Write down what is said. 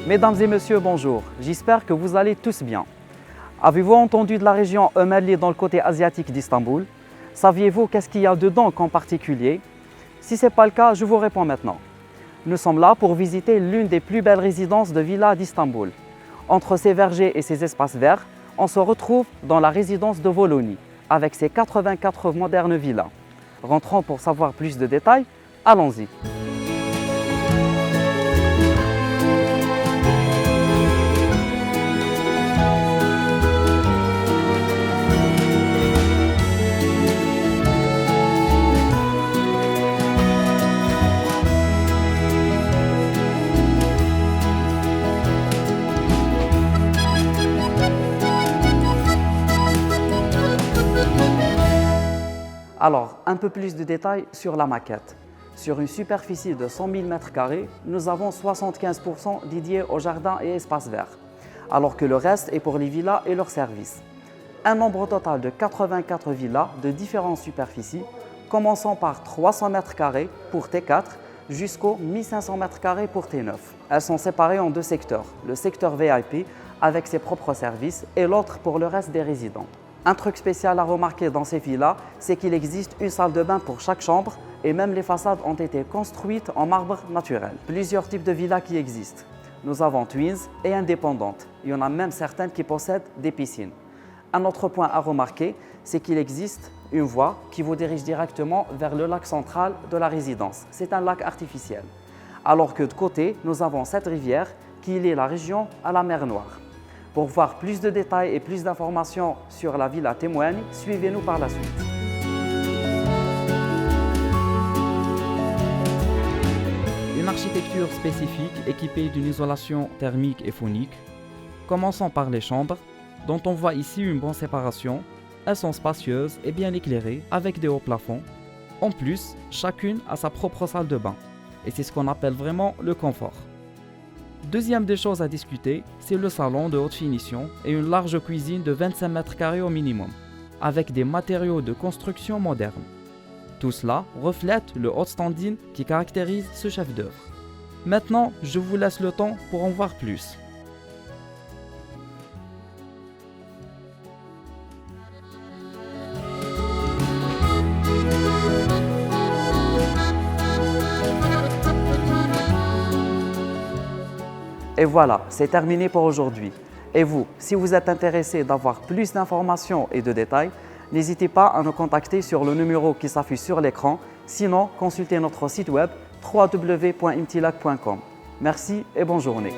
Mesdames et messieurs, bonjour. J'espère que vous allez tous bien. Avez-vous entendu de la région Ömerli dans le côté asiatique d'Istanbul? Saviez-vous qu'est-ce qu'il y a dedans en particulier? Si ce n'est pas le cas, je vous réponds maintenant. Nous sommes là pour visiter l'une des plus belles résidences de villas d'Istanbul. Entre ces vergers et ces espaces verts, on se retrouve dans la résidence de Voloni, avec ses 84 modernes villas. Rentrons pour savoir plus de détails. Allons-y. Alors, un peu plus de détails sur la maquette. Sur une superficie de 100 000 m², nous avons 75% dédiés aux jardins et espaces verts, alors que le reste est pour les villas et leurs services. Un nombre total de 84 villas de différentes superficies, commençant par 300 m² pour T4 jusqu'aux 1500 m² pour T9. Elles sont séparées en deux secteurs, le secteur VIP avec ses propres services et l'autre pour le reste des résidents. Un truc spécial à remarquer dans ces villas, c'est qu'il existe une salle de bain pour chaque chambre et même les façades ont été construites en marbre naturel. Plusieurs types de villas qui existent. Nous avons twins et indépendantes. Il y en a même certaines qui possèdent des piscines. Un autre point à remarquer, c'est qu'il existe une voie qui vous dirige directement vers le lac central de la résidence. C'est un lac artificiel. Alors que de côté, nous avons cette rivière qui lie la région à la mer Noire. Pour voir plus de détails et plus d'informations sur la villa Temueni, suivez-nous par la suite. Une architecture spécifique équipée d'une isolation thermique et phonique. Commençons par les chambres, dont on voit ici une bonne séparation. Elles sont spacieuses et bien éclairées avec des hauts plafonds. En plus, chacune a sa propre salle de bain. Et c'est ce qu'on appelle vraiment le confort. Deuxième des choses à discuter, c'est le salon de haute finition et une large cuisine de 25 m² au minimum, avec des matériaux de construction modernes. Tout cela reflète le haut standing qui caractérise ce chef d'œuvre. Maintenant, je vous laisse le temps pour en voir plus. Et voilà, c'est terminé pour aujourd'hui. Et vous, si vous êtes intéressé d'avoir plus d'informations et de détails, n'hésitez pas à nous contacter sur le numéro qui s'affiche sur l'écran. Sinon, consultez notre site web www.imtilak.com. Merci et bonne journée.